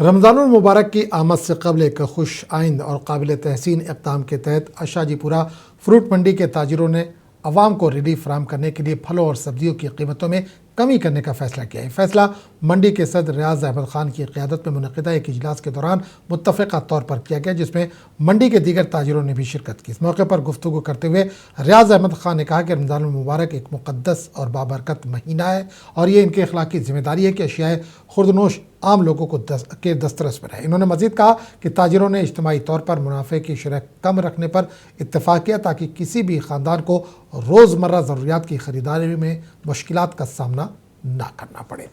रमज़ानुल मुबारक की आमद से कबल एक खुश आइंद और काबिल तहसीन इक़दाम के तहत अशाजीपुरा फ्रूट मंडी के ताजिरों ने अवाम को रिलीफ फराहम करने के लिए फलों और सब्जियों की कीमतों में कमी करने का फैसला किया है। फैसला मंडी के सदर रियाज अहमद खान की क़यादत में मुनक़िदा एक इजलास के दौरान मुत्तफ़िक़ा तौर पर किया गया, जिसमें मंडी के दीगर ताजिरों ने भी शिरकत की। इस मौके पर गुफ्तगू करते हुए रियाज अहमद खान ने कहा कि रमज़ानुल मुबारक एक मुक़द्दस और बाबरकत महीना है और ये इनकी अखलाकी ज़िम्मेदारी है कि अशियाए खुर्दनोश आम लोगों को के दस्तरस में रहे। इन्होंने मज़ीद कहा कि ताजिरों ने इज्तिमाई तौर पर मुनाफे की शरह कम रखने पर इत्तेफाक किया ताकि किसी भी ख़ानदान को रोज़मर्रा ज़रूरियात की ख़रीदारी में मुश्किलात का सामना ना करना पड़े।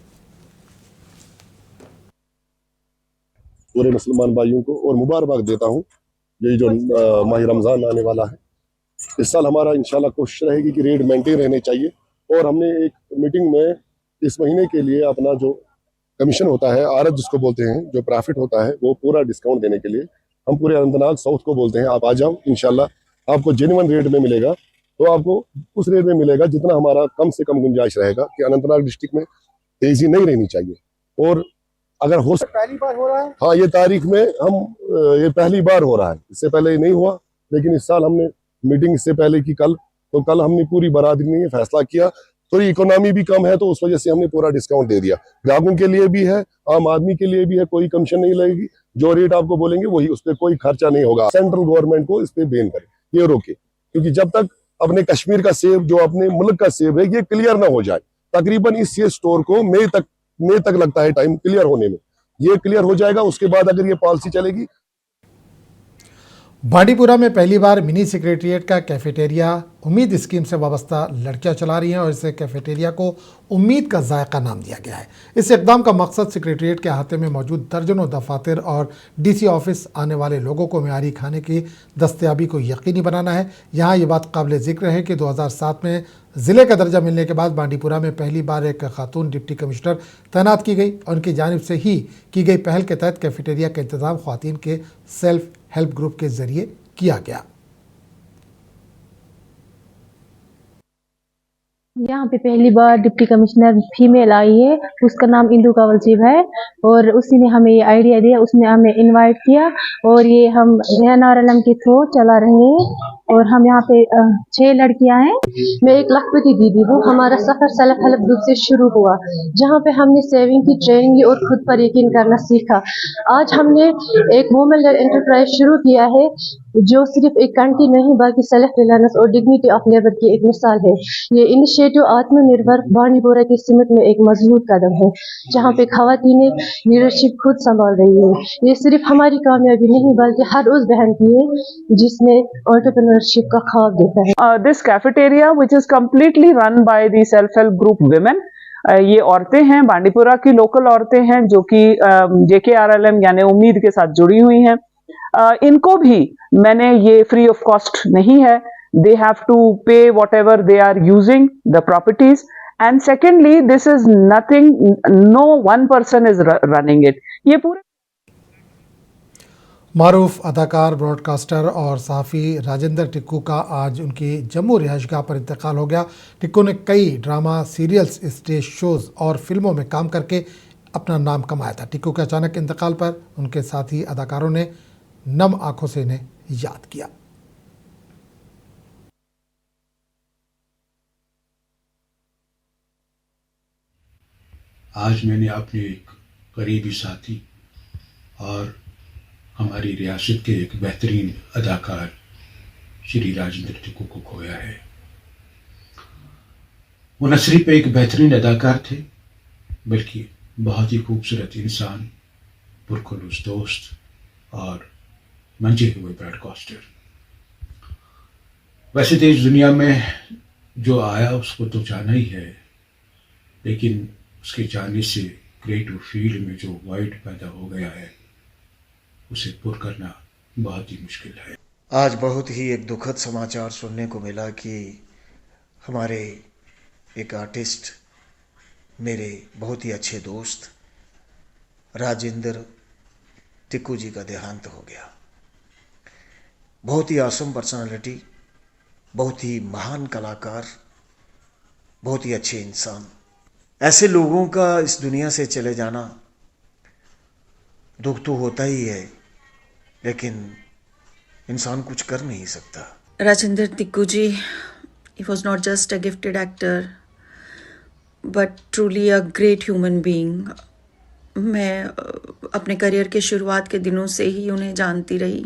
पूरे मुसलमान भाइयों को और मुबारकबाद देता हूँ। ये जो माह रमज़ान आने वाला है, इस साल हमारा इंशाल्लाह कोशिश रहेगी कि रेट मेंटेन रहने चाहिए। और हमने एक मीटिंग में इस महीने के लिए अपना जो कमीशन होता है, आरत जिसको बोलते हैं, जो प्रॉफिट होता है, वो पूरा डिस्काउंट देने के लिए हम पूरे अनंतनाग साउथ को बोलते हैं, आप आ जाओ, इंशाल्लाह आपको जेन्युइन रेट में मिलेगा। तो आपको उस रेट में मिलेगा जितना हमारा कम से कम गुंजाइश रहेगा कि अनंतनाग डिस्ट्रिक्ट में तेजी नहीं रहनी चाहिए। और अगर हो पहली बार हो रहा है, हाँ, ये तारीख में हम ये पहली बार हो रहा है, इससे पहले नहीं हुआ। लेकिन इस साल हमने मीटिंग इससे पहले की कल हमने पूरी बरादरी ने फैसला किया। तो इकोनॉमी भी कम है, तो उस वजह से हमने पूरा डिस्काउंट दे दिया। ग्राहकों के लिए भी है, आम आदमी के लिए भी है, कोई कमीशन नहीं लगेगी। जो रेट आपको बोलेंगे वही, उस पर कोई खर्चा नहीं होगा। सेंट्रल गवर्नमेंट को इस पे बैन करे, ये रोके, क्योंकि जब तक अपने कश्मीर का सेब, जो अपने मुल्क का सेब है, ये क्लियर ना हो जाए, तकरीबन इस ये स्टोर को मई तक लगता है टाइम क्लियर होने में। ये क्लियर हो जाएगा, उसके बाद अगर ये पॉलिसी चलेगी। बांडीपुरा में पहली बार मिनी सेक्रेटेरिएट का कैफेटेरिया उम्मीद स्कीम से वाबस्ता लड़कियां चला रही हैं और इस कैफेटेरिया को उम्मीद का जायका नाम दिया गया है। इस इक़दाम का मकसद सेक्रेटेरिएट के अहाते में मौजूद दर्जनों दफातर और डीसी ऑफिस आने वाले लोगों को मेयारी खाने की दस्तयाबी को यकीनी बनाना है। यहाँ ये बात काबिल ज़िक्र है कि 2007 में ज़िले का दर्जा मिलने के बाद बांडीपुरा में पहली बार एक खातून डिप्टी कमिश्नर तैनात की गई और उनकी जानिब से ही की गई पहल के तहत कैफेटेरिया का इंतज़ाम ख़वातीन के सेल्फ हेल्प ग्रुप के ज़रिए किया गया। यहाँ पे पहली बार डिप्टी कमिश्नर फीमेल आई है, उसका नाम इंदु कावलचीब है और उसी ने हमें ये आइडिया दिया, उसने हमें इनवाइट किया और ये हम NRLM के थ्रू चला रहे हैं। और हम यहाँ पे 6 लड़कियां हैं। मैं एक लखपति दीदी हूँ। हमारा सफर सेल्फ हेल्प ग्रुप से शुरू हुआ, जहाँ पे हमने सेविंग की ट्रेनिंग ली और खुद पर यकीन करना सीखा। आज हमने एक वुमेन लेड एंटरप्राइज शुरू किया है, जो सिर्फ एक कंट्री नहीं बल्कि सेल्फ रिलायंस और डिग्निटी ऑफ लेबर की एक मिसाल है। ये इनिशिएटिव आत्मनिर्भर बांडीपुरा की सिमत में एक मजबूत कदम है, जहाँ पे खवातीनें लीडरशिप खुद संभाल रही है। ये सिर्फ हमारी कामयाबी नहीं बल्कि हर उस बहन की है जिसने एंटरप्रेन्योरशिप का ख्वाब देखा है। This cafeteria which is completely run by the self help group women. ये औरतें हैं, बांडीपुरा की लोकल औरतें हैं जो कि JKRLM यानी उम्मीद के साथ जुड़ी हुई हैं। इनको भी मैंने ये फ्री ऑफ कॉस्ट नहीं है, they have to pay whatever they are using the properties, and secondly this is nothing, no one person is running it। ये पूरे मारूफ अदाकार, ब्रॉडकास्टर और सहाफ़ी राजेंद्र टिक्कू का आज उनकी जम्मू रिहाइशगाह पर इंतकाल हो गया। टिक्कू ने कई ड्रामा, सीरियल्स, स्टेज शोज़ और फिल्मों में काम करके अपना नाम कमाया था। टिक्कू के अचानक इंतकाल पर उनके साथी अदाकारों ने नम आंखों से इन्हें याद किया। आज मैंने अपने एक करीबी साथी और हमारी रियासत के एक बेहतरीन अदाकार श्री राजेंद्र टिक्कू को खोया है। वो न सिर्फ एक बेहतरीन अदाकार थे बल्कि बहुत ही खूबसूरत इंसान, पुरखुलूस दोस्त और मंजे हुए ब्रॉडकास्टर। वैसे तो इस दुनिया में जो आया उसको तो जाना ही है, लेकिन उसके जाने से क्रिएटिव फील्ड में जो वॉइड पैदा हो गया है उसे पुर करना बहुत ही मुश्किल है। आज बहुत ही एक दुखद समाचार सुनने को मिला कि हमारे एक आर्टिस्ट, मेरे बहुत ही अच्छे दोस्त राजेंद्र टिक्कू जी का देहांत हो गया। बहुत ही आसम पर्सनालिटी, बहुत ही महान कलाकार, बहुत ही अच्छे इंसान। ऐसे लोगों का इस दुनिया से चले जाना दुख तो होता ही है, लेकिन इंसान कुछ कर नहीं सकता। Rajinder Tikku ji, he was not just a gifted actor, but truly a great human being. मैं अपने करियर के शुरुआत के दिनों से ही उन्हें जानती रही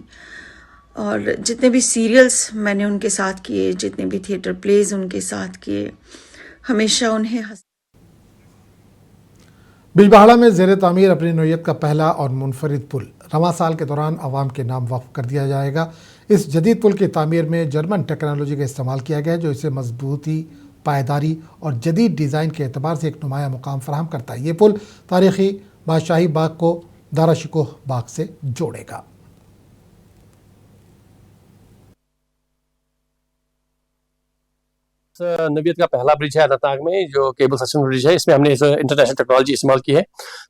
और जितने भी सीरियल्स मैंने उनके साथ किए, जितने भी थिएटर प्लेज उनके साथ किए, हमेशा उन्हें बिजबहाड़ा में ज़ेर तामीर अपनी नौयत का पहला और मुनफरिद पुल रवां साल के दौरान आवाम के नाम वक्फ कर दिया जाएगा। इस जदीद पुल की तामीर में जर्मन टेक्नोलॉजी का इस्तेमाल किया गया है, जो इसे मजबूती, पायदारी और जदीद डिज़ाइन के एतबार से एक नुमाया मुकाम फराहम करता है। ये पुल तारीख़ी बादशाही बाग को दाराशिकोह बाग से जोड़ेगा। नबियत का पहला ब्रिज है अनंतनाग में, जो केबल सेक्शन ब्रिज है। इसमें हमने इंटरनेशनल टेक्नोलॉजी इस्तेमाल की है।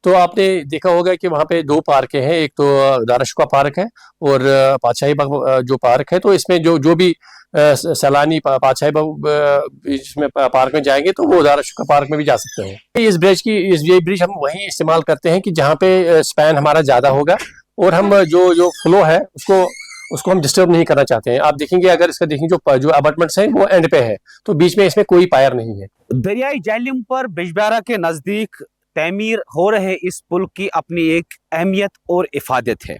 तो आपने देखा होगा कि वहाँ पे दो पार्क हैं, एक तो दाराशिकोह पार्क है और बादशाही बाग जो पार्क है। तो इसमें जो भी सैलानी बादशाही बाग इसमें पार्क में जाएंगे तो वो दाराशिकोह पार्क में भी जा सकते हैं। ये ब्रिज हम वहीं इस्तेमाल करते हैं कि जहाँ पे स्पैन हमारा ज़्यादा होगा और हम जो फ्लो है उसको हम डिस्टर्ब नहीं करना चाहते हैं। आप देखेंगे, अगर इसका देखेंगे जो अपार्टमेंट्स हैं वो एंड पे है, तो बीच में इसमें कोई पायर नहीं है। दरियाई जहलम पर बिजबहाड़ा के नजदीक तमीर हो रहे इस पुल की अपनी एक अहमियत और इफादत है।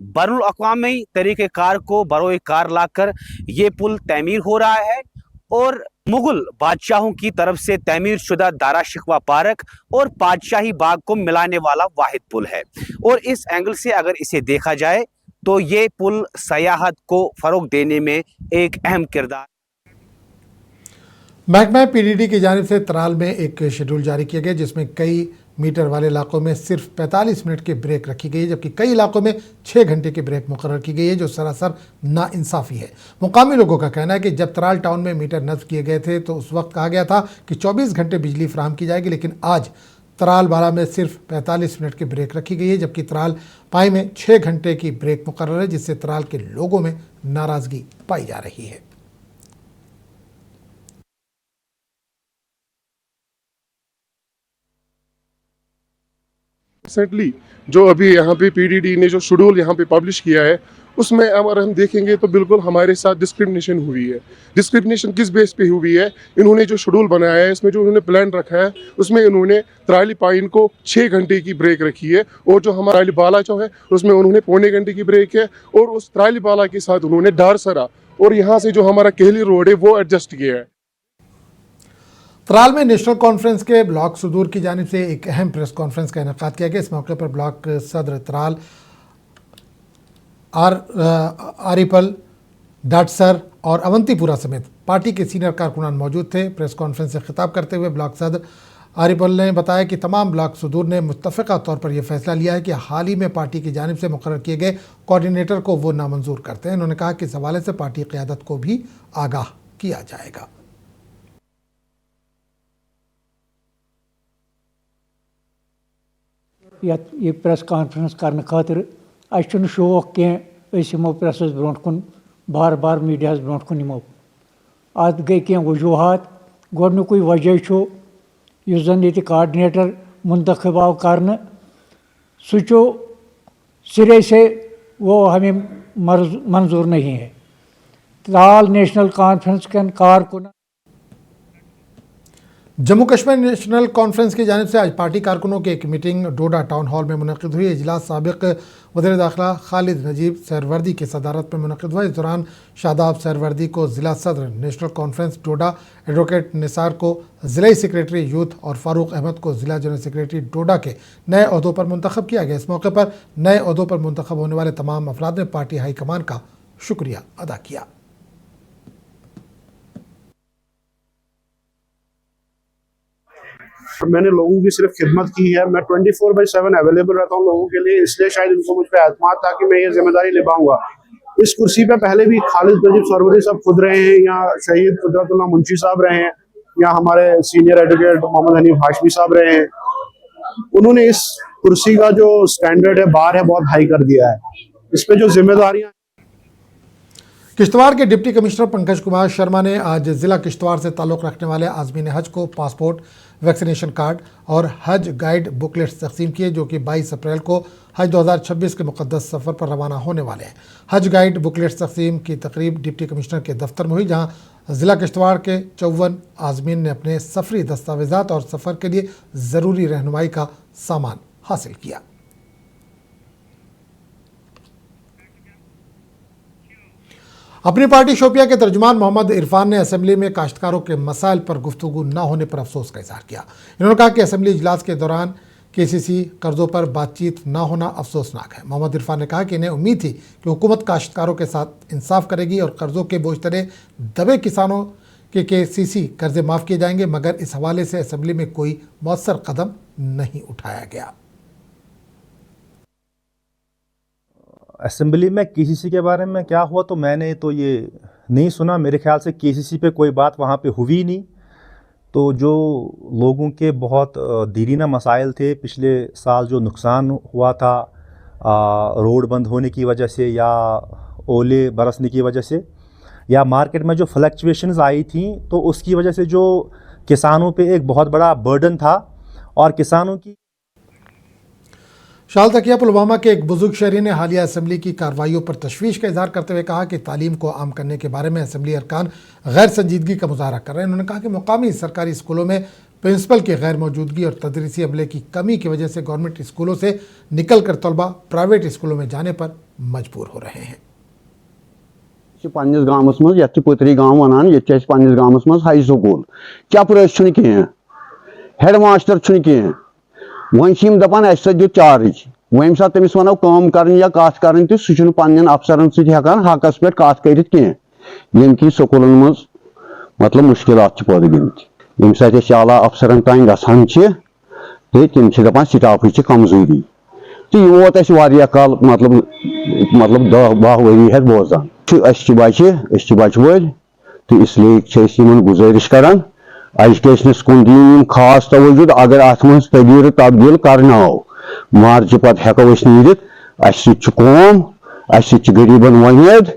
बैनुल अक़वामी तरीक़ेकार को बरोए कार लाकर ये पुल तमीर हो रहा है और मुगल बादशाहों की तरफ से तमीर शुदा दाराशिकोह पार्क और बादशाही बाग को मिलाने वाला वाहिद पुल है। और इस एंगल से अगर इसे देखा जाए तो ये पुल सयाहत को फ़रोग देने में एक अहम किरदार। महकमा पीडीडी की जानिब से तराल में एक शेड्यूल जारी किया गया, जिसमें कई मीटर वाले इलाकों में सिर्फ 45 मिनट की ब्रेक रखी गई है, जबकि कई इलाकों में 6 घंटे की ब्रेक मुकर्रर की गई है, जो सरासर नाइंसाफ़ी है। मुकामी लोगों का कहना है कि जब तराल टाउन में मीटर नस्ब किए गए थे तो उस वक्त कहा गया था कि 24 घंटे बिजली फराहम की जाएगी, लेकिन आज तराल बाला में सिर्फ 45 मिनट की ब्रेक रखी गई है, जबकि तराल पाई में 6 घंटे की ब्रेक मुकर्रर है, जिससे तराल के लोगों में नाराज़गी पाई जा रही है। रिसेंटली जो अभी यहाँ पे पीडीडी ने जो शेड्यूल यहाँ पे पब्लिश किया है, उसमें अगर हम देखेंगे तो बिल्कुल हमारे साथ डिस्क्रिमिनेशन हुई है। डिस्क्रिमिनेशन किस बेस पे हुई है? इन्होंने जो शेड्यूल बनाया है, इसमें जो उन्होंने प्लान रखा है, उसमें इन्होंने तराली पाइन को 6 घंटे की ब्रेक रखी है और जो हमारा तराली बाला जो है उसमें उन्होंने पौने घंटे की ब्रेक है और उस तराली बाला के साथ उन्होंने डारसरा और यहाँ से जो हमारा कहली रोड है वो एडजस्ट किया है। तराल में नेशनल कॉन्फ्रेंस के ब्लॉक सुदूर की जानिब से एक अहम प्रेस कॉन्फ्रेंस का इनेकाद किया गया। इस मौके पर ब्लॉक सदर तराल आरिपल, डाटसर और अवंतीपुरा समेत पार्टी के सीनियर कारकुनान मौजूद थे। प्रेस कॉन्फ्रेंस से खिताब करते हुए ब्लॉक सदर आरिपल ने बताया कि तमाम ब्लॉक सुदूर ने मुत्तफ़िक़ा तौर पर यह फैसला लिया है कि हाल ही में पार्टी की जानिब से मुकर्रर किए गए कोऑर्डिनेटर को वो नामंजूर करते हैं। उन्होंने कहा कि इस हवाले से पार्टी क़यादत को भी आगाह किया जाएगा। ये प्रेस कॉन्फ्रेंस करने खातिर अच्छे शौक कहो प्रेस ब्रोट कुन बार बार मीडिया ब्रोट कुन यमो अत गई कह वजूहत। गोडनुकुई वजह जन ये कोऑर्डिनेटर मुंतखब आव कर सो सिरे से वो हमें मंजूर नहीं है। तराल नेशनल कॉन्फ्रेंस के कारकुन जम्मू कश्मीर नेशनल कॉन्फ्रेंस की जानिब से आज पार्टी कारकुनों की एक मीटिंग डोडा टाउन हॉल में मुनक़िद हुई। इजलास साबिक़ वज़ीर दाखिला खालिद नजीब सैरवर्दी की सदारत में मुनक़िद हुआ। इस दौरान शादाब सैरवर्दी को ज़िला सदर नेशनल कॉन्फ्रेंस डोडा, एडवोकेट निसार को ज़िला सेक्रेटरी यूथ और फ़ारूक अहमद को ज़िला जनरल सेक्रेटरी डोडा के नए अहदों पर मुंतखब किया गया। इस मौके पर नए अहदों पर मुंतखब होने वाले तमाम अफराद ने पार्टी हाईकमान का शुक्रिया अदा किया। मैंने लोगों की सिर्फ खिदमत की है। मैं 24/7 अवेलेबल रहता हूँ लोगों के लिए, इसलिए शायद उनको मुझ पर एतमाद था कि मैं ये जिम्मेदारी निभाऊंगा। इस कुर्सी पे पहले भी खालिद नजीब सैरवर्दी साहब खुद रहे हैं, या शहीद कुदरतुल्लाह मुंशी साहब रहे हैं, या हमारे सीनियर एडवोकेट मोहम्मद हनीफ हाशमी साहब रहे हैं। उन्होंने इस कुर्सी का जो स्टैंडर्ड है, बार है, बहुत हाई कर दिया है। इस पे जो जिम्मेदारियां। किश्तवाड़ के डिप्टी कमिश्नर पंकज कुमार शर्मा ने आज ज़िला किश्तवाड़ से ताल्लुक़ रखने वाले आज़मीन हज को पासपोर्ट, वैक्सीनेशन कार्ड और हज गाइड बुकलेट्स तकसीम किए, जो कि 22 अप्रैल को हज 2026 के मुक़द्दस सफ़र पर रवाना होने वाले हैं। हज गाइड बुकलेट्स तकसीम की तकरीब डिप्टी कमिश्नर के दफ्तर में हुई, जहां ज़िला किश्तवाड़ के 54 आज़मीन ने अपने सफरी दस्तावेज़ात और सफ़र के लिए ज़रूरी रहनुमाई का सामान हासिल किया। अपनी पार्टी शोपिया के तर्जुमान मोहम्मद इरफान ने असेंबली में काश्तकारों के मसाइल पर गुफ्तगू न होने पर अफसोस का इजहार किया। इन्होंने कहा कि असेंबली इजलास के दौरान केसीसी कर्जों पर बातचीत न होना अफसोसनाक है। मोहम्मद इरफान ने कहा कि इन्हें उम्मीद थी कि हुकूमत काश्तकारों के साथ इंसाफ करेगी और कर्जों के बोझ तले दबे किसानों के केसीसी कर्जे माफ़ किए जाएंगे, मगर इस हवाले से असेंबली में कोई मौसर कदम नहीं उठाया गया। असेंबली में केसीसी के बारे में क्या हुआ तो मैंने तो ये नहीं सुना। मेरे ख्याल से केसीसी पे कोई बात वहाँ पे हुई नहीं। तो जो लोगों के बहुत दीरीना मसाइल थे, पिछले साल जो नुकसान हुआ था रोड बंद होने की वजह से या ओले बरसने की वजह से या मार्केट में जो फ्लक्चुएशंस आई थी, तो उसकी वजह से जो किसानों पे एक बहुत बड़ा बर्डन था और किसानों की शाल तकिया पुलवामा के एक बुजुर्ग शहरी ने हालिया असेंबली की कार्रवाइयों पर तशवीश का इजहार करते हुए कहा कि तालीम को आम करने के बारे में असेंबली अरकान गैर संजीदगी का मुजाहरा कर रहे हैं। उन्होंने कहा कि मुकामी सरकारी स्कूलों में प्रिंसिपल की गैर मौजूदगी और तदरीसी अमले की कमी की वजह से गवर्नमेंट स्कूलों से निकल कर तलबा प्राइवेट स्कूलों में जाने पर मजबूर हो रहे हैं। पन्निस गामस मज यत पुतरी गांव वनान ये पन्निस गामस मज हाई स्कूल चपरस कह हेड मास्टर कह वन दपान अस दित चार्ज वम सात तमिस वनो काम कर या कत कर तो सह पन्न अफसरन सकान हकस पे कत कर कम कि स्कूलन मज मतलब मुश्किलात पद गमत यम सत आला अफसरन तान गसान तो तम दपान स्टाफ कमजोरी तो यह वोत काल मतलब 10-12 वरी हेत बोजान बच वल तो इसलिए गुजारिश करान एजुकेशनस कुन दिन खास तवज्जो अगर अत मज तबदील तब्दील करना मार्च पे हेको नीरित कौम गरीबन वमेद।